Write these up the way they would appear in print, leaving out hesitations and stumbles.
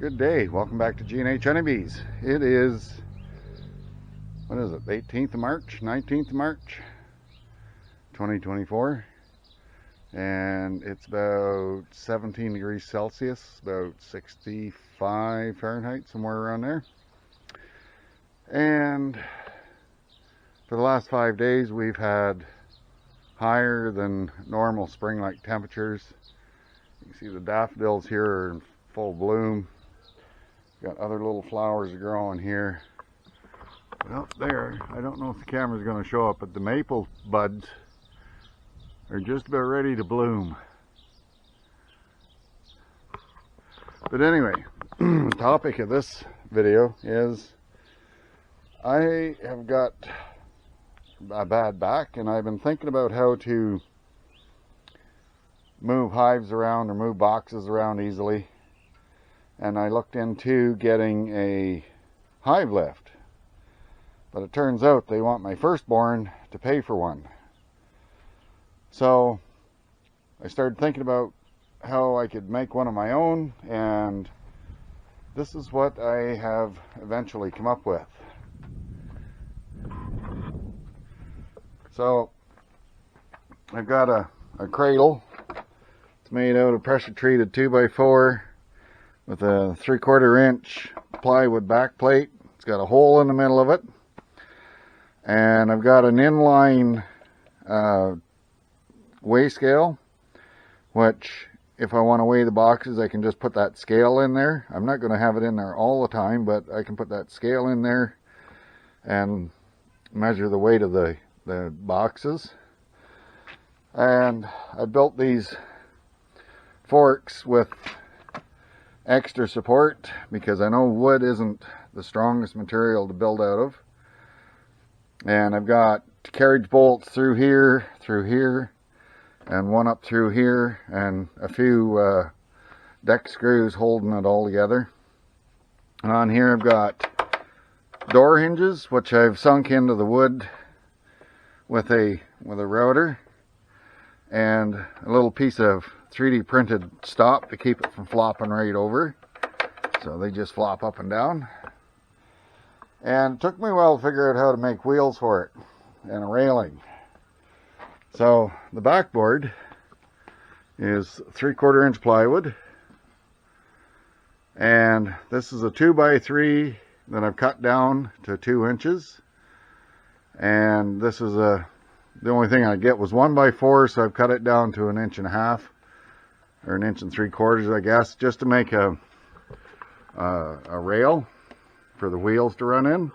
Good day. Welcome back to G&H Honeybees. It is, what is it, 18th of March, 19th of March, 2024. And it's about 17 degrees Celsius, about 65 Fahrenheit, somewhere around there. And for the last 5 days, we've had higher than normal spring-like temperatures. You can see the daffodils here are in full bloom. Got other little flowers growing here. Well, there, I don't know if the camera's going to show up, but the maple buds are just about ready to bloom. But anyway, the topic of this video is I have got a bad back, and I've been thinking about how to move hives around or move boxes around easily. And I looked into getting a hive lift, but it turns out they want my firstborn to pay for one. So I started thinking about how I could make one of my own, and this is what I have eventually come up with. So I've got a cradle. It's made out of pressure treated 2x4 with a 3/4 inch plywood back plate. It's got a hole in the middle of it. And I've got an inline weigh scale, which if I want to weigh the boxes, I can just put that scale in there. I'm not going to have it in there all the time, but I can put that scale in there and measure the weight of the boxes. And I built these forks with extra support because I know wood isn't the strongest material to build out of. And I've got carriage bolts through here, and one up through here, and a few deck screws holding it all together. And on here I've got door hinges, which I've sunk into the wood with a router, and a little piece of 3D printed stop to keep it from flopping right over. So they just flop up and down. And it took me a while to figure out how to make wheels for it and a railing. So the backboard is 3/4 inch plywood, and this is a 2x3 that I've cut down to 2 inches. And this is the only thing I get was 1x4, so I've cut it down to 1.5 inches. Or 1 3/4 inches, I guess, just to make a rail for the wheels to run in.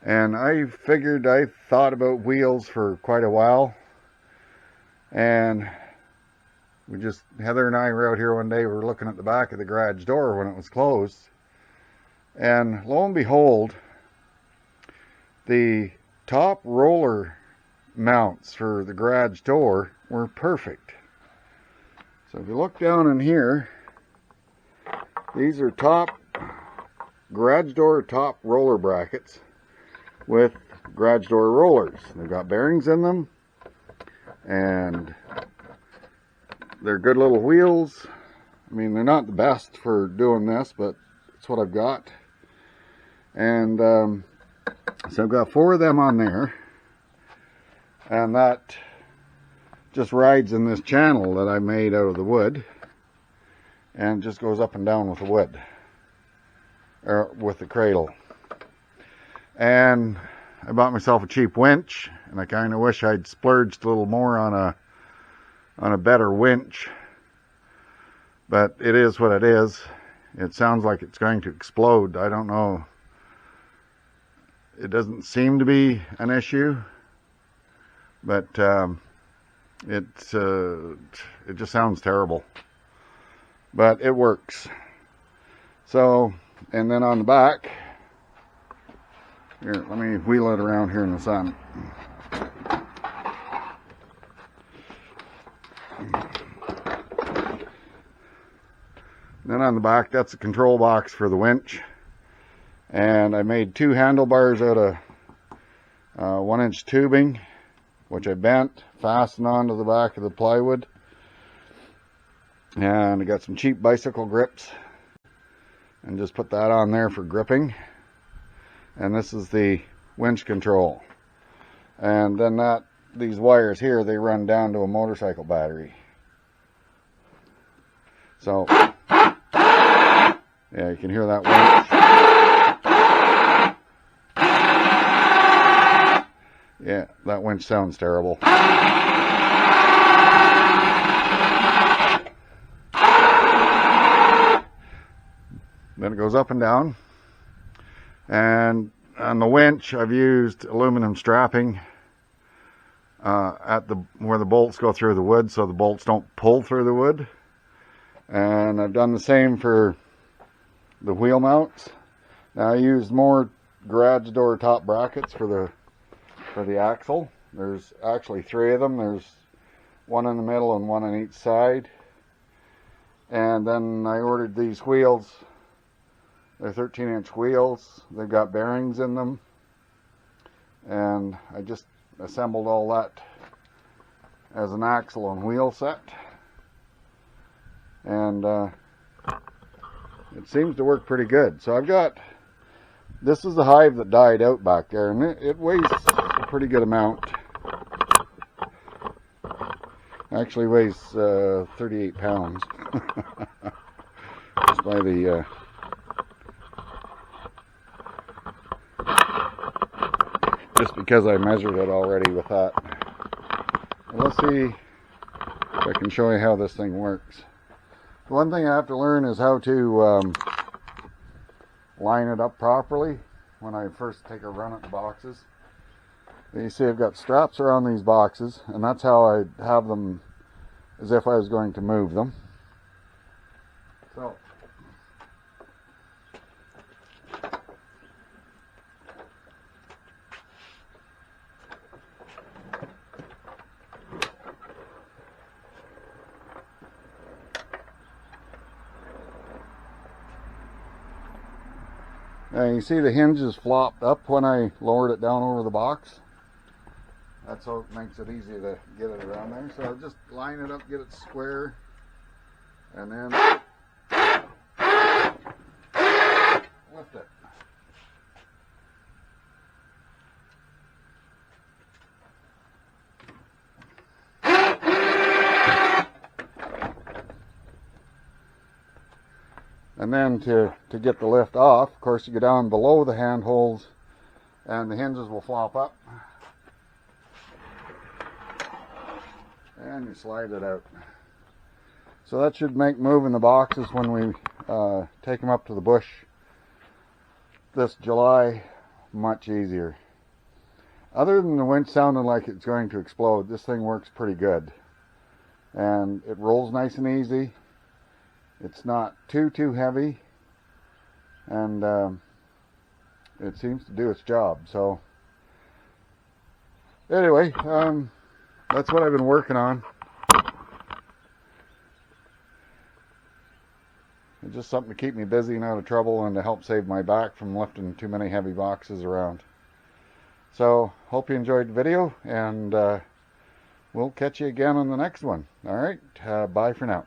And I thought about wheels for quite a while. And Heather and I were out here one day, we were looking at the back of the garage door when it was closed. And lo and behold, the top roller mounts for the garage door were perfect. So if you look down in here, these are garage door top roller brackets with garage door rollers. They've got bearings in them, and they're good little wheels. I mean, they're not the best for doing this, but it's what I've got. And so I've got 4 of them on there, and that just rides in this channel that I made out of the wood, and just goes up and down with the wood, or with the cradle. And I bought myself a cheap winch, and I kind of wish I'd splurged a little more on a better winch, but it is what it is. It sounds like it's going to explode. I don't know. It doesn't seem to be an issue, but it just sounds terrible, but it works. So, and then on the back here, let me wheel it around here in the sun. Then on the back, that's a control box for the winch, and I made 2 handlebars out of 1-inch tubing, which I bent, fastened onto the back of the plywood. And I got some cheap bicycle grips and just put that on there for gripping. And this is the winch control. And then these wires here, they run down to a motorcycle battery. So, yeah, you can hear that winch. Yeah, that winch sounds terrible. Then it goes up and down. And on the winch, I've used aluminum strapping where the bolts go through the wood, so the bolts don't pull through the wood. And I've done the same for the wheel mounts. Now I used more garage door top brackets for the axle. There's actually 3 of them. There's one in the middle and one on each side. And then I ordered these wheels. They're 13-inch wheels. They've got bearings in them. And I just assembled all that as an axle and wheel set. And it seems to work pretty good. So I've got, this is the hive that died out back there, and it weighs a pretty good amount. Actually weighs 38 pounds. Just by the just because I measured it already with that. Well, let's see if I can show you how this thing works. The one thing I have to learn is how to line it up properly when I first take a run at the boxes. You see I've got straps around these boxes, and that's how I have them, as if I was going to move them. So and you see the hinges flopped up when I lowered it down over the box. That's how it makes it easy to get it around there. So just line it up, get it square, and then lift it. And then to get the lift off, of course, you go down below the handholds and the hinges will flop up. And you slide it out. So that should make moving the boxes when we take them up to the bush this July much easier. Other than the winch sounding like it's going to explode, this thing works pretty good. And it rolls nice and easy. It's not too heavy, and it seems to do its job. So anyway, that's what I've been working on. It's just something to keep me busy and out of trouble, and to help save my back from lifting too many heavy boxes around. So hope you enjoyed the video, and we'll catch you again on the next one. All right, bye for now.